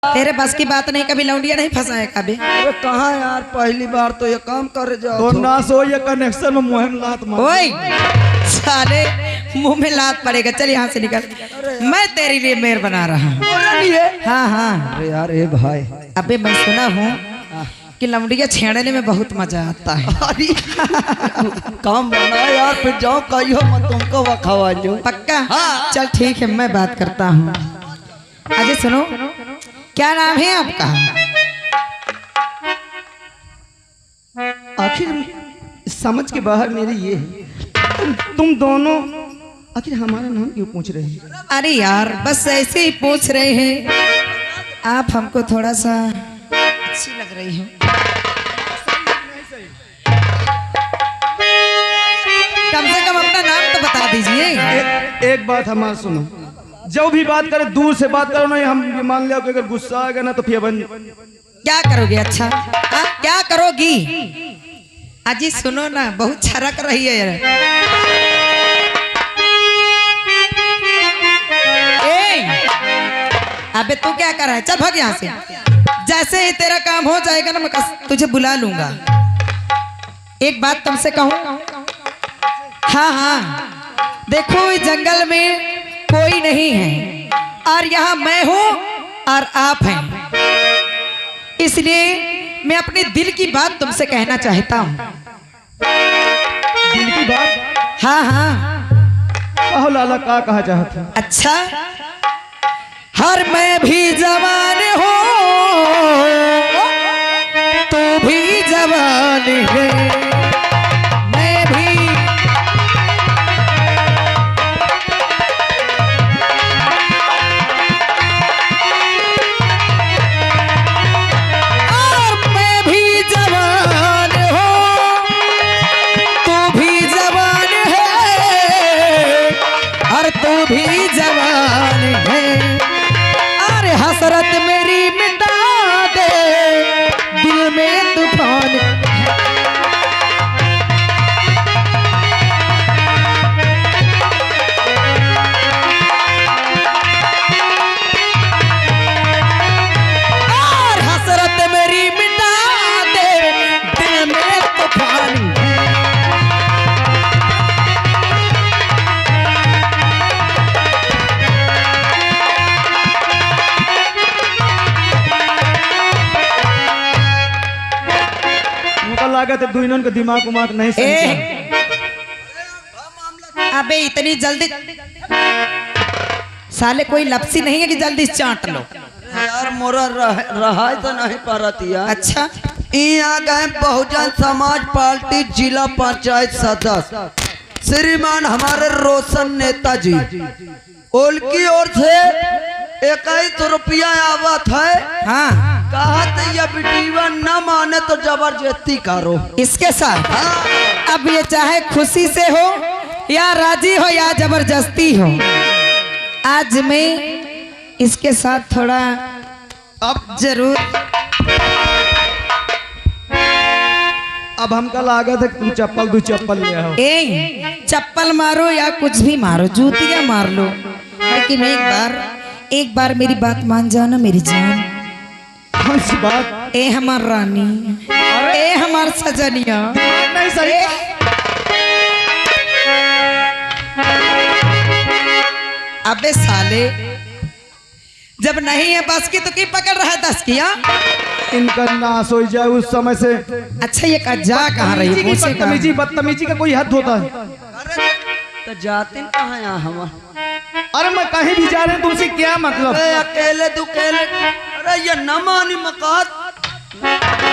तेरे बस की बात नहीं, कभी लौंडिया नहीं फंसाया कभी। अरे कहाँ यार, पहली बार तो ये काम कर जाओ तो ना सो ये कनेक्शन में मुंह में लात मार। ओए साले मुंह में लात पड़ेगा, चल यहाँ से निकल। मैं तेरे लिए मेयर बना रहा हूँ। हाँ हाँ। अरे यार ए भाई, अबे मैं सुना हूँ कि लौंडिया छेड़ने में बहुत मजा आता है। अरे काम बना यार, फिर जाओ कहियो मैं तुमको वखवा जो पक्का? हाँ चल ठीक है, मैं बात करता हूँ। अजय सुनो, क्या नाम है आपका? आखिर समझ के बाहर मेरी ये है, तुम दोनों आखिर हमारा नाम क्यों पूछ रहे हैं? अरे यार बस ऐसे ही पूछ रहे हैं, आप हमको थोड़ा सा अच्छी लग रही हो। कम से कम अपना नाम तो बता दीजिए। एक बात हमारा सुनो, जो भी बात करे दूर से बात करो, नहीं हम मान लिया कि अगर गुस्सा आएगा ना तो फिर बन। क्या करोगे? अच्छा क्या करोगी? अजी सुनो ना, बहुत छरक रही है यार। अबे तू क्या कर रहा है? चल भाग यहाँ से। जैसे ही तेरा काम हो जाएगा ना मैं तुझे बुला लूंगा। एक बात तुमसे कहूँ? हाँ हाँ देखो, इस जंगल में कोई नहीं है और यहाँ मैं हूँ और आप हैं, इसलिए मैं अपने दिल की बात तुमसे कहना चाहता हूँ। दिल की बात? हाँ हाँ। कहो लाला, का कहा चाहते? अच्छा, हर मैं भी जवान हो तू भी जवान है, मैं भी और मैं भी जवान हो तू भी जवान है, और तू भी जवान है। अरे हसरत मेरी मिटा दे, दिल में तूफान। और हसरत मेरी मिटा दे, दिल में तूफान। लागत है दुइनन का दिमाग उमाग नहीं समझा। अबे इतनी जल्दी साले कोई लपसी नहीं है कि जल्दी चाट लो। यार मोरा रहा तो नहीं पारती यार। अच्छा, यहाँ गए बहुजन समाज पार्टी जिला पंचायत सदस्य श्रीमान हमारे रोशन नेताजी, उनकी ओर से 21 रुपया आवत है। हाँ कहा तो ये बिटिया न माने तो जबरदस्ती करो इसके साथ। हाँ। अब ये चाहे खुशी से हो या राजी हो या जबरदस्ती हो, आज मैं इसके साथ थोड़ा अब जरूर। अब हमका लागत है तुम चप्पल दो चप्पल ले आओ। चप्पल मारो या कुछ भी मारो, जूतियां मार लो, लेकिन एक बार मेरी बात मान जाओ ना मेरी जान। कौन सी बात? ए हमार रानी, ए हमार सजनिया। नहीं सही। अबे साले, जब नहीं है बस की तो की पकड़ रहा है 10 किया? इनका नाश हो जाए उस समय से। अच्छा ये जा कहाँ रही है? बदतमीजी बदतमीजी का कोई हद होता है? तो जाते कहाँ यहाँ हम? अरे मैं कहीं भी जा रहे हैं, तुमसे क्या मतलब? अकेले दुकेले, अरे ये न मानी मकात।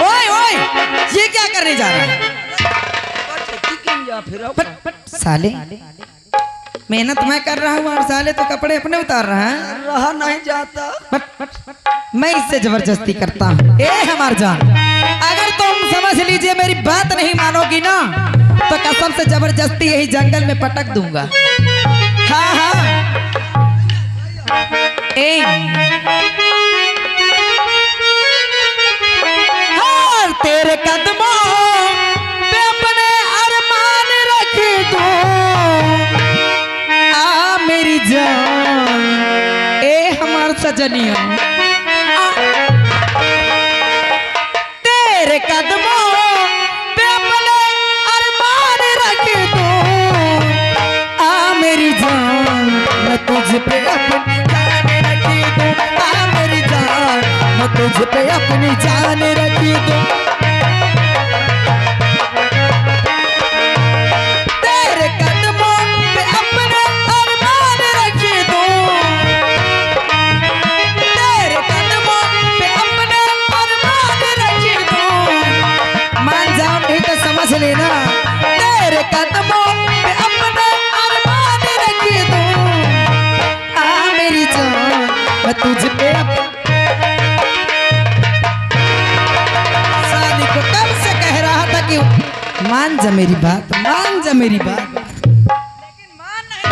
ओए ओए, ये क्या करने जा रहा है? साले मेहनत मैं कर रहा हूँ और साले तो कपड़े अपने उतार रहा है। रहा नहीं जाता। मैं इससे जबरदस्ती करता हूँ। ए हमार जान, अगर तुम समझ लीजिए मेरी बात नहीं मानोगी ना तो कसम से जबरदस्ती यही जंगल में पटक दूंगा। हाँ हाँ। और तेरे कदमों पे अपने अरमान रख दूं, आ मेरी जान, ए हमार सजनिया, तुझ पे अपनी जान रखी दूं, तेरे कदमों पे अपने अरमान रखी दूं, तेरे कदमों पे अपने अरमान रखी दूं। मान जाओ नहीं तो समझ लेना, तेरे कदमों पे अपने अरमान रखी दूं। आ मेरी जान मैं तुझ पे शादी को कब से कह रहा था कि मान जा मेरी बात, मान जा मेरी बात, लेकिन मान नहीं।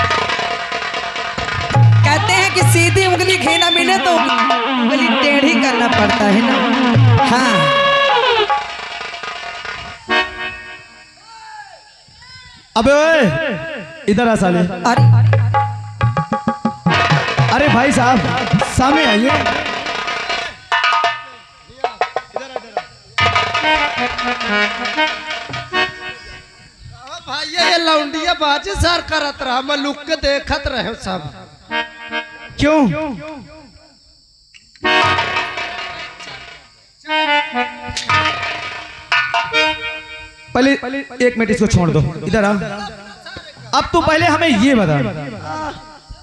कहते हैं कि सीधी उंगली घी ना मिले तो उंगली टेढ़ी करना पड़ता है ना। हाँ अबे ओए, इधर आ साले। अरे अरे भाई साहब सामने आइए। भाई ये लौंडिया बाजी सर करत रहा, मैं लुक के देखत रहे सब। क्यों? पहले एक मिनट इसको छोड़ दो, इधर आ। अब तो पहले हमें ये बता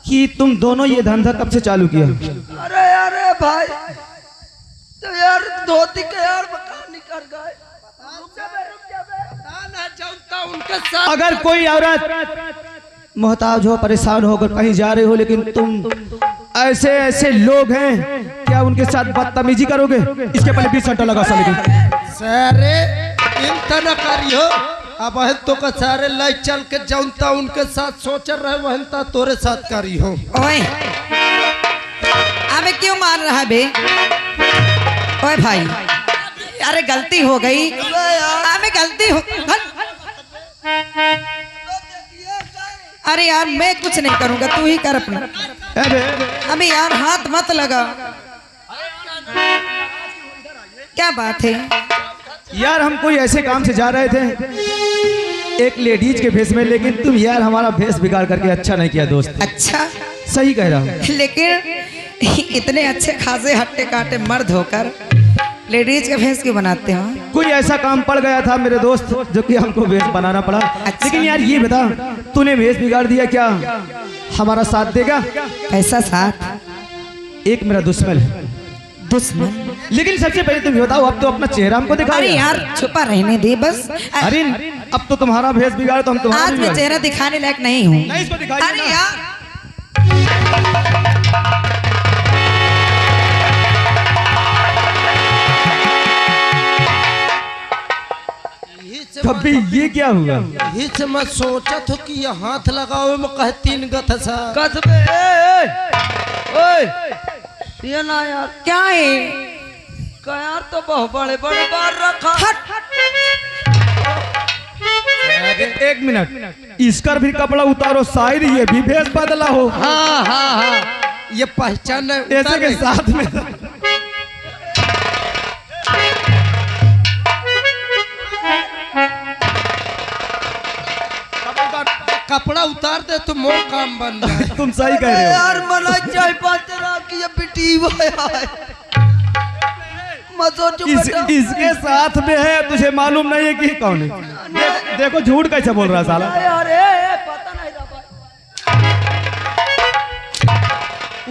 कि तुम दोनों ये धंधा कब से चालू किया? अरे अरे भाई तो यार धोती के यार मकान निकल गए। उनके साथ अगर कोई औरत मोहताज हो, परेशान होकर कहीं जा रहे हो, लेकिन तुम ऐसे ऐसे लोग हैं, क्या उनके साथ बदतमीजी करोगे? इसके पहले 20 घंटा लगा साले को। सारे इंतन करियो, अब तो का सारे लाई चल के जौनता उनके साथ सोच रहे वहनता तोरे साथ करियो। ओए अबे क्यों मार रहा है बे? ओए भाई अरे गलती हो गई, अबे गलती हो। अरे यार मैं कुछ नहीं करूंगा, तू ही कर अपना। अबे यार हाथ मत लगा, क्या बात है यार? हम कोई ऐसे काम से जा रहे थे एक लेडीज के भेष में, लेकिन तुम यार हमारा भेष बिगाड़ करके अच्छा नहीं किया दोस्त। अच्छा सही कह रहा हूँ। लेकिन इतने अच्छे खासे हट्टे काटे मर्द होकर लेडीज का भेष क्यों बनाते हो? कोई ऐसा काम पड़ गया था मेरे दोस्त जो कि हमको भेष बनाना पड़ा। अच्छा। लेकिन यार ये बता, तूने भेष बिगाड़ दिया, क्या हमारा साथ देगा? कैसा साथ? एक मेरा दुश्मन। लेकिन सबसे पहले तुम बताओ, अब तो अपना चेहरा हमको दिखा। अरे यार छुपा रहने दे बस। अरे अब तो तुम्हारा भेष बिगाड़ तो हम तुम्हारा आज मैं चेहरा दिखाने लायक नहीं हूँ। नहीं, इसको दिखाइए अरे ना। यार कभी ये क्या हुआ? हिच मैं सोचा था कि ये हाथ लगाओ में कहे 3 गथ सा कसबे ओए ये ना यार क्या है? का यार तो बहुत बड़े बड़े बार रखा। एक मिनट, इसका भी कपड़ा उतारो, शायद ये भी भेष बदला हो। हाँ हाँ हाँ ये पहचान है ऐसे के साथ में। कपड़ा उतार दे तो मोर काम बन जाए। तुम सही कह रहे हो यार मना चाय पाते रहा कि ये पिटी हुआ है। मत सोचो इसके साथ में है, तुझे मालूम नहीं है कि कौन है? देखो झूठ कैसे बोल रहा है साला। अरे पता नहीं था भाई।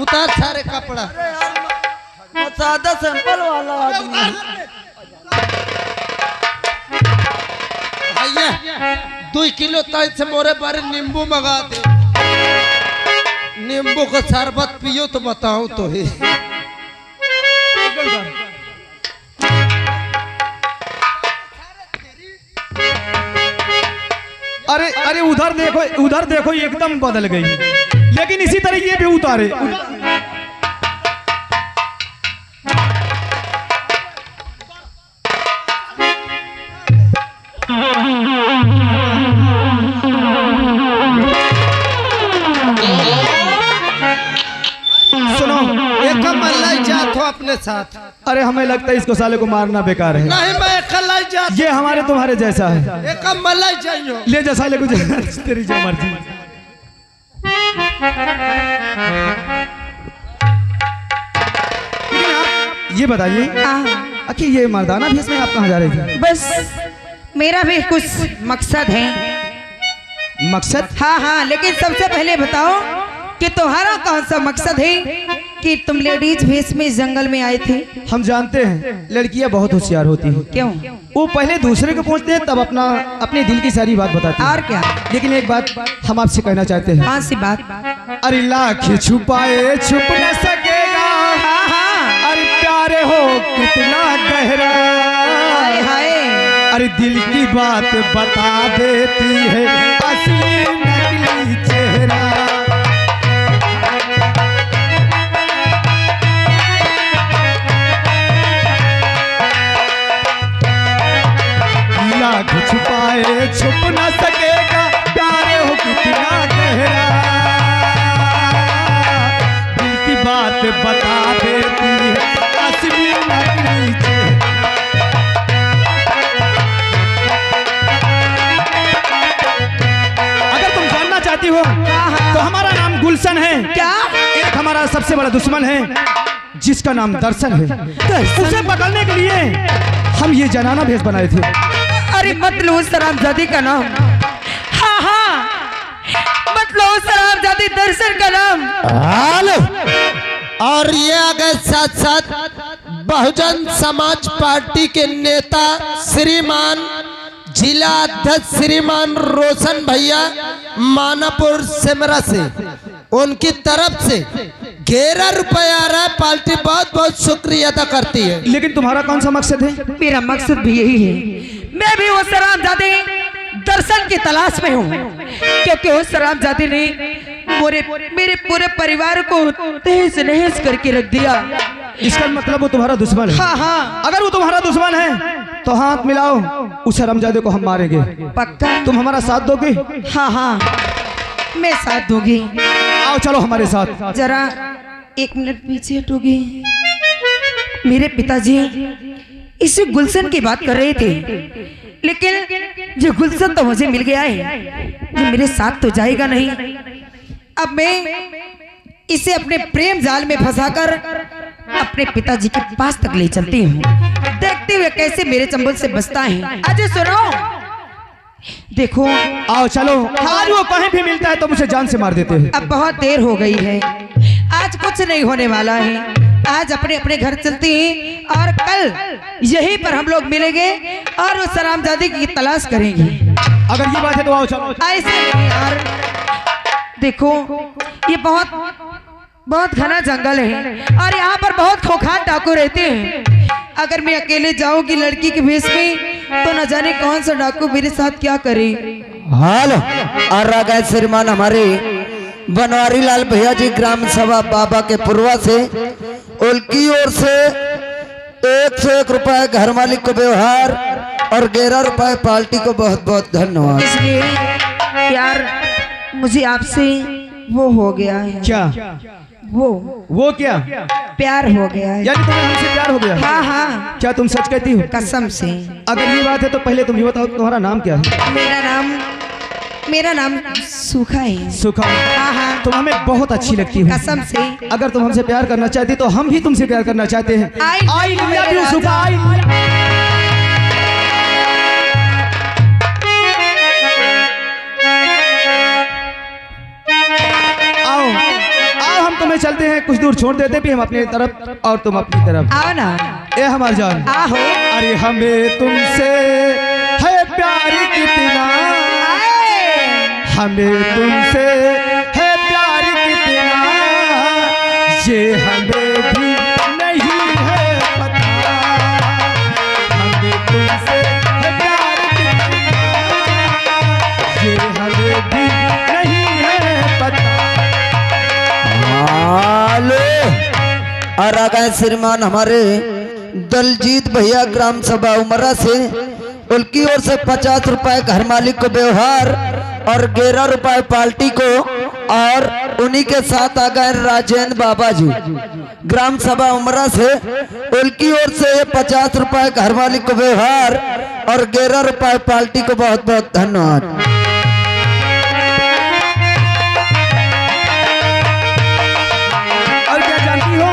उतार सारे कपड़ा। अरे यार सादा सिंपल वाला आदमी। भैया 2 किलो ताई से मोरे बारे नींबू मंगा दे। नींबू का शरबत पियो तो बताऊं तो ही। अरे अरे उधर देखो एकदम बदल गई। लेकिन इसी तरह ये भी उतारे। सुनो, एक मल्लाई जात हो अपने साथ। अरे हमें लगता है इसको साले को मारना बेकार है। नहीं मैं कलाई जात। ये हमारे तुम्हारे जैसा है। एक मल्लाई जाइयो। ले जा साले को, तेरी जो मर्जी। ये बताइए हाँ, आखिर ये मर्दाना भेष में आप कहाँ जा रहे थे? बस मेरा भी कुछ मकसद है। मकसद? हाँ हाँ, लेकिन सबसे पहले बताओ कि तुम्हारा कौन सा मकसद है कि तुम लेडीज भेष में इस जंगल में आए थे? हम जानते हैं लड़कियां बहुत होशियार होती हैं। क्यों? वो पहले दूसरे को पूछते हैं तब अपने दिल की सारी बात बताते हैं। और क्या? लेकिन एक बात हम आपसे कहना चाहते हैं। कौन सी बात? अरे लाख छुपाए छुप न सकेगा, हाँ हाँ, अरे प्यारे हो कितना गहरा, हाय हाय, अरे दिल की बात बता देती है असली नकली चेहरा। लाख छुपाए छुप न सकेगा, प्यारे हो कितना गहरा, दिल की बात बता देती है असली नकली चेहरा। अगर तुम जानना चाहती हो तो हमारा नाम गुलशन है। क्या? एक हमारा सबसे बड़ा दुश्मन है जिसका नाम दर्शन है। उसे पकड़ने के लिए हम ये जनाना भेष बनाए थे। अरे मत लो उस हरामजादी का नाम। हाँ हाँ, मत लो उस हरामजादी दर्शन का नाम। हेलो, और ये आ गए साथ साथ बहुजन समाज पार्टी के नेता श्रीमान जिला अध्यक्ष श्रीमान रोशन भैया मानापुर सिमरा से, उनकी तरफ से 11 रुपए आ रहा है। पार्टी बहुत बहुत शुक्रिया अदा करती है। लेकिन तुम्हारा कौन सा मकसद है? मेरा मकसद भी यही है, मैं भी उस हरामजादे दर्शन की तलाश में हूँ, क्योंकि उस हरामजादे ने मेरे पूरे परिवार को तहस नहस करके रख दिया। इसका मतलब वो तुम्हारा दुश्मन है। हाँ हाँ, अगर वो तुम्हारा दुश्मन है तो हाथ मिलाओ, उस हरामजादे को हम मारेंगे। पक्का? तुम हमारा साथ दोगे? हाँ हाँ, मैं साथ दूंगी। आओ चलो हमारे साथ। जरा 1 मिनट पीछे हटोगे? मेरे पिताजी इसी गुलशन की बात कर रहे थे, लेकिन ये गुलशन तो मुझे मिल गया है, ये मेरे साथ तो जाएगा नहीं। अब मैं इसे अपने प्रेम जाल में फंसाकर अपने पिताजी के पास तक ले चलती हूँ, देखते हुए कैसे मेरे चंबल से बचता है। अजय सुनो, देखो। आओ चलो, आज वो कहीं भी मिलता है तो मुझे जान से मार देते हैं। अब बहुत देर हो गई है, आज कुछ नहीं होने वाला है। आज अपने अपने घर चलते हैं और कल यहीं पर हम लोग मिलेंगे और उस हरामजादी की तलाश करेंगे। अगर ये बात है तो आओ चलो। ऐसे नहीं यार, देखो ये बहुत घना जंगल है और यहाँ पर बहुत खोखार डाकू रहते हैं। अगर मैं अकेले जाऊंगी लड़की के भेष में तो न जाने कौन सा डाकू मेरे साथ क्या करे। हेलो, और आ गए श्रीमान हमारे बनवारी लाल भैया जी ग्राम सभा बाबा के पूर्वा से, उनकी ओर से 101 रुपए घर मालिक को व्यवहार और 11 रुपए पार्टी को बहुत बहुत धन्यवाद। इसलिए यार मुझे आपसे वो हो गया है। क्या? वो क्या? प्यार हो गया है। यानी तुम्हें हमसे प्यार हो गया? हाँ हाँ, क्या तुम सच कहती हो? कसम से। अगर ये बात है तो पहले तुम ये बताओ तुम्हारा नाम क्या है? मेरा नाम सुखा है। सुखा? हाँ हाँ, तुम हमें बहुत अच्छी लगती हो। कसम से। अगर तुम हमसे प्यार करना चाहती तो हम भी तुमसे प्यार करना चाहते हैं। I love you, सुखा। आओ आओ, हम तुम्हें चलते हैं, कुछ दूर छोड़ देते भी हम अपनी तरफ और तुम अपनी तरफ। आओ ना। ए हमार जान, आहो। अरे हमें तुमसे है प्यार कितना, हमें तुमसे है प्यार कितना, ये हमें भी नहीं है पता। हमें तुमसे है प्यार कितना, ये हमें भी नहीं है पता। हेलो, और आ गए श्रीमान हमारे दलजीत भैया ग्राम सभा उमरा से, उनकी ओर से 50 रुपए घर मालिक को व्यवहार और 11 रुपए पार्टी को, और उन्हीं के साथ आ गए राजेंद्र बाबा जी ग्राम सभा उमरा से, उनकी ओर से 50 रुपए घर मालिक को व्यवहार और 11 रुपए पार्टी को बहुत बहुत धन्यवाद। और क्या जानती हो?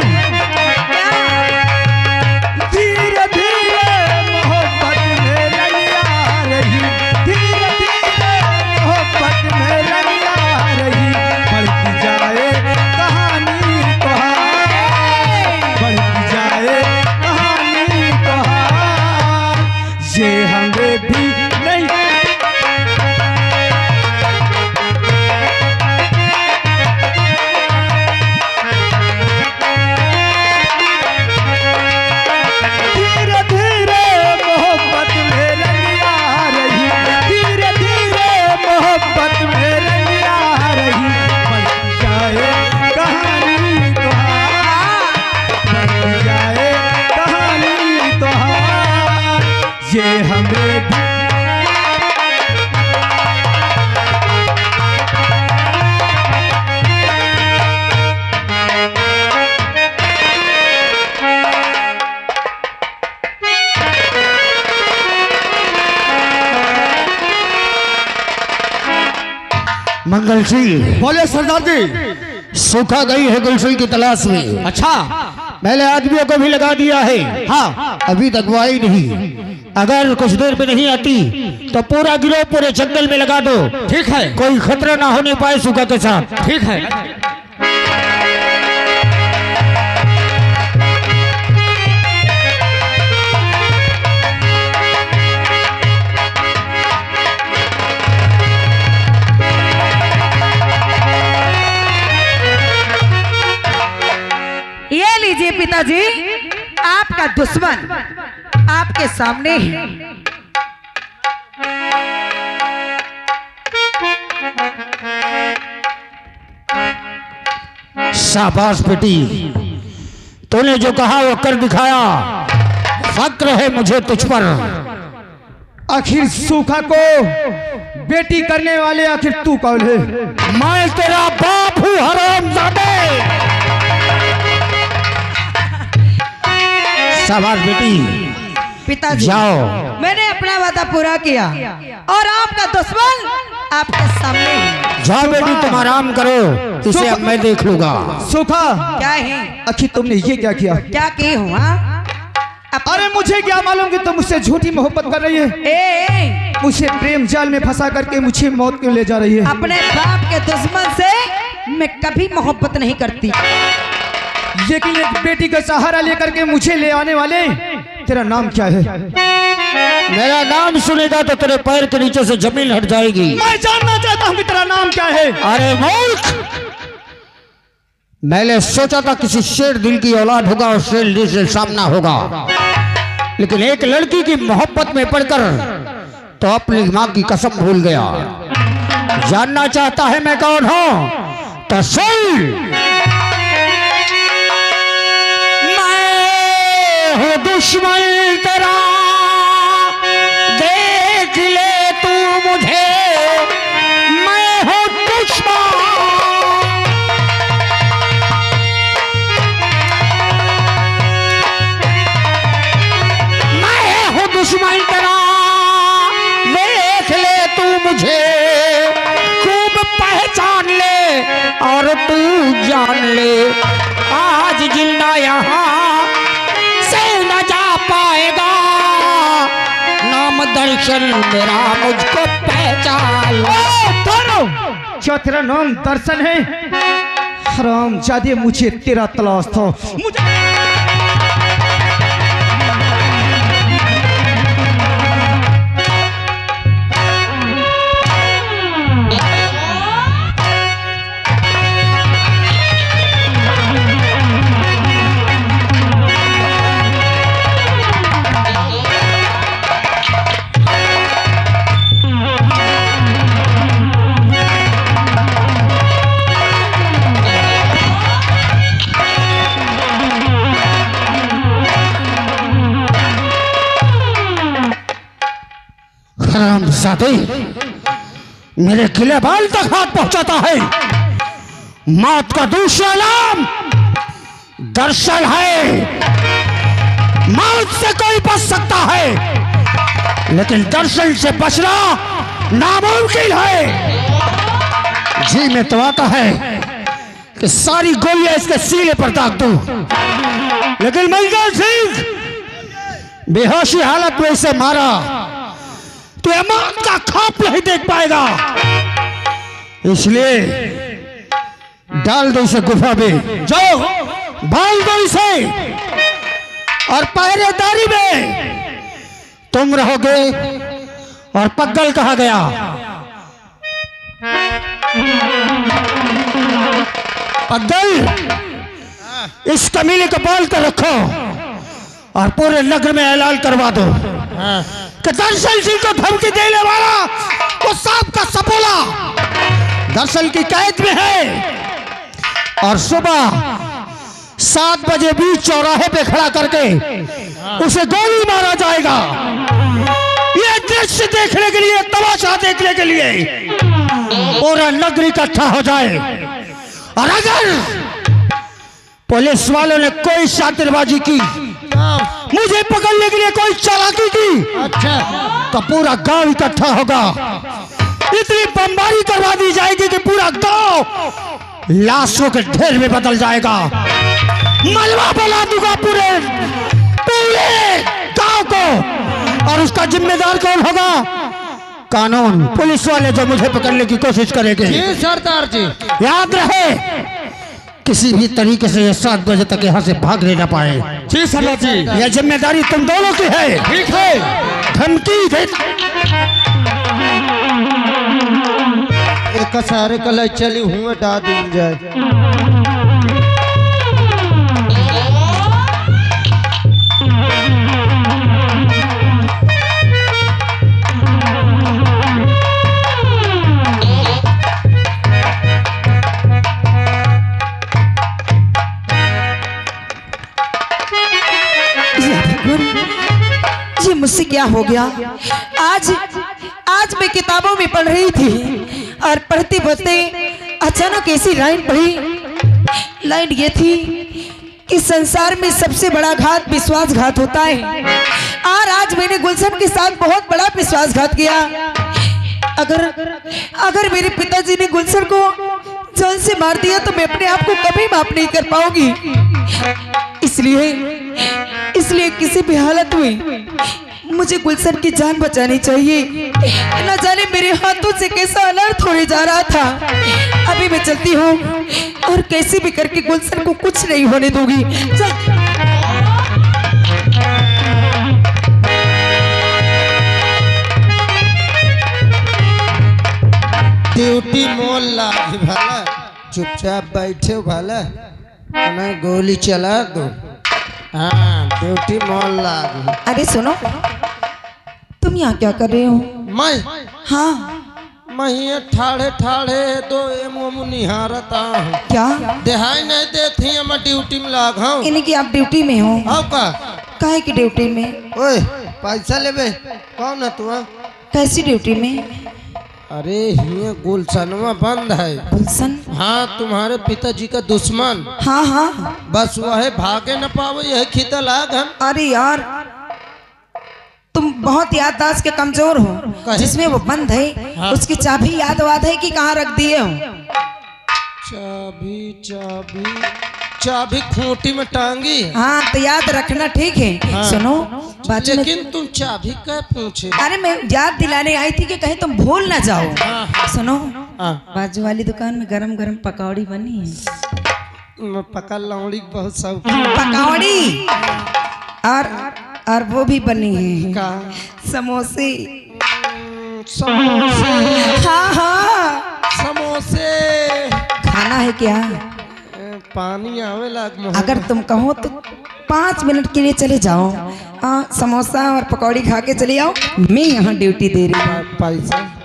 मंगल सिंह, बोले सरदार जी। सूखा गई है गुलशन की तलाश में। अच्छा, मैंने आदमियों को भी लगा दिया है। हाँ, अभी तक वो आई नहीं। अगर कुछ देर में नहीं आती तो पूरा गिरोह पूरे जंगल में लगा दो। ठीक है, कोई खतरा ना होने पाए सूखा के साथ। ठीक है। ये लीजिए पिताजी, आपका दुश्मन आपके सामने है। शाबाश बेटी, तूने जो कहा वो कर दिखाया। फक्र है मुझे तुझ पर। आखिर सूखा को बेटी करने वाले आखिर तू कौन है? मैं तेरा बाप हूँ हरामजादे। शाबाश बेटी, पिताजी, जाओ। मैंने अपना वादा पूरा किया और आपका दुश्मन आपके सामने है। जाओ बेटी, तुम आराम करो, इसे अब मैं देख लूंगा। सूखा, क्या है? आखिर तुमने ये क्या किया? क्या की हुआ? अरे मुझे क्या मालूम कि तुम मुझसे झूठी मोहब्बत कर रही है। ए, मुझे प्रेम जाल में फंसा करके मुझे मौत क्यों ले जा रही है? अपने बाप के दुश्मन से मैं कभी मोहब्बत नहीं करती। लेकिन एक बेटी का सहारा लेकर के मुझे ले आने वाले, तेरा नाम क्या है? मेरा नाम सुनेगा तो तेरे पैर के नीचे से जमीन हट जाएगी। मैं जानना चाहता हूँ कि तेरा नाम क्या है। अरे मूर्ख, मैंने सोचा था किसी शेर दिल की औलाद होगा और शेर दिल से सामना होगा, लेकिन एक लड़की की मोहब्बत में पड़कर तो अपनी माँ की कसम भूल गया। जानना चाहता है मैं कौन हूँ तो सुन। मैं हूँ दुश्मन तेरा, देख ले तू मुझे। मैं हूँ दुश्मन, दुश्मन तेरा, देख ले तू मुझे। खूब पहचान ले और तू जान ले, आज जिंदा यहाँ से न जा पाएगा। नाम दर्शन मेरा, मुझको पहचान ले। क्या तेरा नाम दर्शन है? हरामजादे, मुझे तेरा तलाश था। मुझे हरामजादे, मेरे किले बाल तक हाथ पहुंचाता है। मौत का दूसरा नाम दर्शन है। मौत से कोई बच सकता है, लेकिन दर्शन से बचना नामुमकिन है। जी में तो आता है कि सारी गोलियां इसके सीने पर दाग दूं, लेकिन मंगल सिंह बेहोशी हालत में इसे मारा तो मौत का खौफ नहीं देख पाएगा। इसलिए डाल दो इसे गुफा में, जाओ बाल दो इसे, और पहरेदारी में तुम रहोगे। और पग्गल कहा गया? पग्गल, इस कमीने को बाल कर रखो और पूरे नगर में ऐलान करवा दो कि दर्शन सिंह को धमकी देने वाला वो सांप का सपोला दर्शन की कैद में है। और सुबह 7 बजे बीच चौराहे पे खड़ा करके उसे गोली मारा जाएगा। ये दृश्य देखने के लिए, तमाशा देखने के लिए पूरा नगरी इकट्ठा हो जाए। और अगर पुलिस वालों ने कोई शातिरबाजी की, मुझे पकड़ने के लिए कोई चालाकी की, अच्छा, तो पूरा गांव इकट्ठा होगा इतनी बमबारी करवा दी जाएगी कि पूरा गांव लाशों के ढेर में बदल जाएगा। मलबा बना दूंगा पूरे पूरे गांव को। और उसका जिम्मेदार कौन होगा? कानून, पुलिस वाले जो मुझे पकड़ने की कोशिश करेंगे। जी सरदार जी। याद रहे, किसी भी तरीके से ये 7 बजे तक यहाँ से भागने न पाए। जी सरदार जी। यह जिम्मेदारी तुम दोनों की है। ठीक है। धमकी दे। एक सारे कल चली हुए दादी जाए। ये मुझसे क्या हो गया? आज आज मैं किताबों में पढ़ रही थी और पढ़ते पढ़ते अचानक ऐसी लाइन पढ़ी। लाइन ये थी कि संसार में सबसे बड़ा घात विश्वासघात होता है, और आज मैंने गुलशन के साथ बहुत बड़ा विश्वासघात किया। अगर मेरे पिताजी ने गुलशन को जान से मार दिया तो मैं अपने आप को कभी माफ नहीं कर पाऊंगी। इसलिए किसी भी हालत में मुझे गुलशन की जान बचानी चाहिए। न जाने मेरे हाथों से कैसा अनर्थ होने जा रहा था। अभी मैं चलती हूँ और कैसे भी करके गुलशन को कुछ नहीं होने दूंगी। चल। ड्यूटी मोल लाग भाला, चुपचाप बैठे भाला, ना गोली चला दो। हाँ, ड्यूटी मोल लाग। अरे सुनो, तुम यहाँ क्या कर रहे हो? मैं हाँ, ये ठाड़े ठाड़े दो एमो निहारता हूँ। क्या दिहाई नहीं देती, मैं ड्यूटी में लाग हूँ। इन्हीं की आप ड्यूटी में हो? आओ का काहे की ड्यूटी में? ओए पैसा लेबे? कौन है तू? कैसी ड्यूटी में? अरे ये गुलशनवा बंद है। गुलशन? हाँ, तुम्हारे पिताजी का दुश्मन। हाँ हाँ। बस वह भागे न पावे, यह खिता लाग हम। अरे यार, तुम बहुत याददाश्त के कमजोर हो। जिसमें वो बंद है, हाँ। उसकी चाबी याद वाद है कि कहाँ रख दिए हो? चाबी खूंटी में टांगी। हाँ, तो याद रखना, ठीक है? हाँ। सुनो, बाजू में। लेकिन तुम चाबी क्या पूछे? अरे मैं याद दिलाने आई थी कि कहीं तुम भूल ना जाओ। हाँ। सुनो, हाँ। बाजू वाली दुकान में गरम गरम पकौड़ी बनी है। मैं पका लौड़ी बहुत शौक। पकौड़ी और वो भी बनी है का समोसे। समोसे? हाँ हाँ, समोसे खाना है क्या? पानी आवे लाग। अगर तुम कहो तो 5 मिनट के लिए चले जाओ। समोसा और पकौड़ी खा के चले आओ। मैं यहाँ ड्यूटी दे रही हूँ।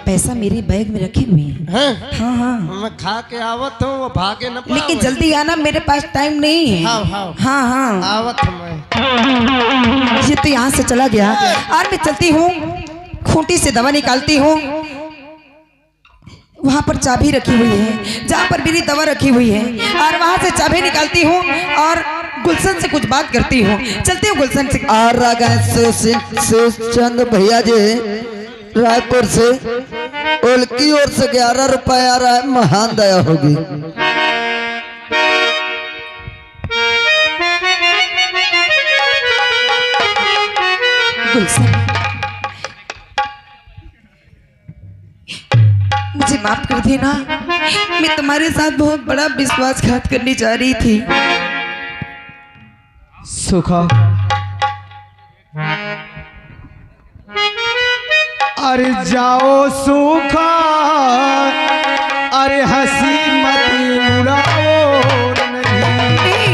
पैसा मेरे बैग में रखे हुए हैं। हाँ हाँ, मैं खा के आवत हूँ, वो भागे न पावे। लेकिन जल्दी आना, मेरे पास टाइम नहीं है। हाँ हाँ, आवत हूँ मैं। ये तो यहाँ से चला गया और मैं चलती हूँ, खूंटी से दवा निकालती हूँ। वहाँ पर चाबी रखी हुई है जहाँ पर मेरी दवा रखी हुई है, और वहाँ से चाबी निकालती हूँ और गुलशन से कुछ बात करती हूँ। चलती हूँ गुलशन से। और चंद भैया जी रायपुर से उनकी ओर से 11 रुपए आ रहा है। महान दया होगी। गुलशन, मुझे माफ कर देना, मैं तुम्हारे साथ बहुत बड़ा विश्वासघात करने जा रही थी। सुखा, अरे जाओ सुखा, अरे हंसी मत उड़ाओ नहीं।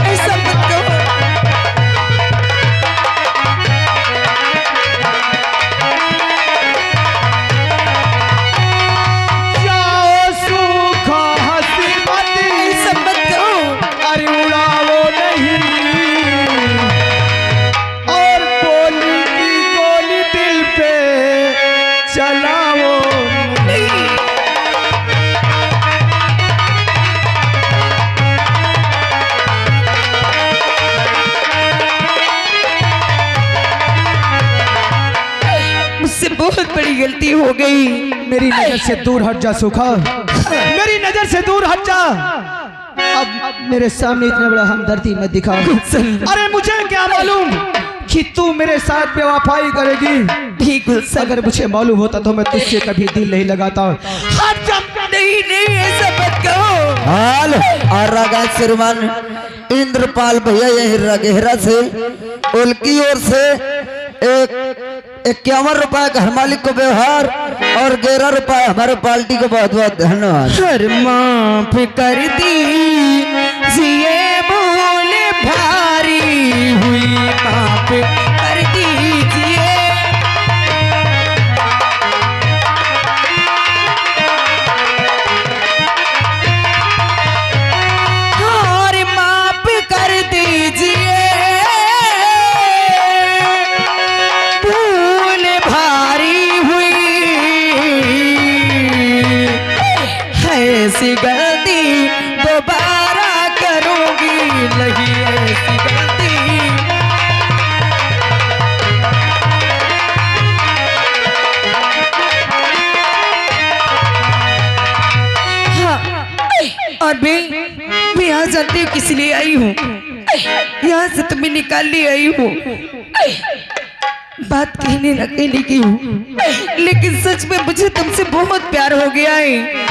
ऐसा मत कहो। जाओ सुखा, हंसी मत, ऐसा मत कहो। अरे उड़ाओ नहीं, और बोली की गोली दिल पे चलाओ नहीं। बहुत बड़ी गलती हो गई। मेरी नजर से दूर हट जा सुखा, मेरी नजर से दूर हट जा। अब मेरे सामने इतना बड़ा हमदर्दी मत दिखा। अरे मुझे क्या मालूम कि तू मेरे साथ बेवफाई करेगी। ठीक गुलशन, अगर मुझे मालूम होता तो मैं तुझसे कभी दिल नहीं लगाता। हट जा। नहीं नहीं ऐसा मत कहो। हाल और रागा श्रीमान इंद्रपाल भैया यही रगेहरा से उनकी ओर से एक 51 रुपए घर मालिक को व्यवहार और 11 रुपए हमारे पार्टी को बहुत बहुत धन्यवाद। हर माफ कर दी ये भूल भारी हुई, माफ कर दीजिए। और माफ कर दीजिए, भूल भारी हुई है, ऐसी गलती दोबारा करूंगी नहीं, ऐसी गलती। हाँ, और मैं यहाँ जानती हूँ किस लिए आई हूँ। यहाँ से तुम्हें निकाल ले आई हूँ। बात कहने न कहने की हूँ, लेकिन सच में मुझे तुमसे बहुत प्यार हो गया है।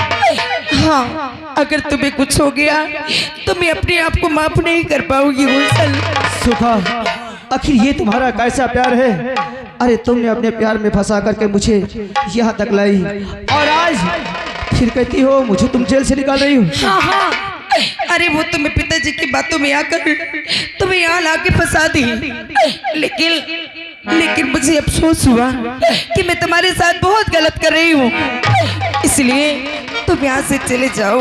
हाँ, अगर तुम्हें कुछ हो गया तो मैं अपने आप को माफ नहीं कर पाऊंगी गुलशन। सुखा, आखिर ये तुम्हारा कैसा प्यार है? अरे तुमने अपने प्यार में फंसा करके मुझे यहाँ तक लाई और आज फिर कहती हो मुझे तुम जेल से निकाल रही हो। हाँ हाँ, अरे वो तुम्हें पिताजी की बातों में आकर तुम्हें यहाँ लाके फंसा दी, लेकिन मुझे अफसोस हुआ कि मैं तुम्हारे साथ बहुत गलत कर रही हूँ, इसलिए तुम यहाँ से चले जाओ।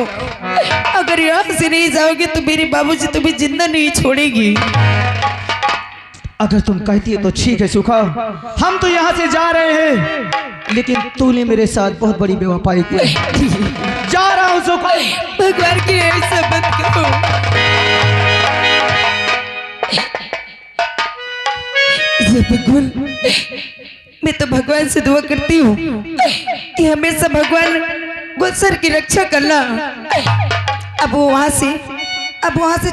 अगर यहाँ से नहीं जाओगे तो मेरे बाबूजी तुम्हें जिंदा नहीं छोड़ेगी। अगर तुम कहती है तो ठीक है सुखा, हम तो यहाँ से जा रहे हैं, लेकिन तूने मेरे साथ बहुत बड़ी बेवफाई की। जा रहा हूँ सुखा। भगवान की ऐसा मत करो। ये भगवान, मैं तो भगवान से दुआ करती हूँ कि हमेशा भगवान गुलशन की रक्षा करना। अब वो वहाँ से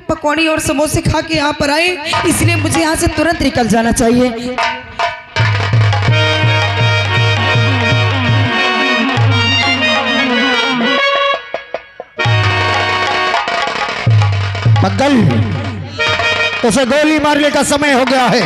पकौड़ी और समोसे खा के यहाँ पर आए, इसलिए मुझे यहाँ से तुरंत निकल जाना चाहिए। पगल, उसे गोली मारने का समय हो गया है।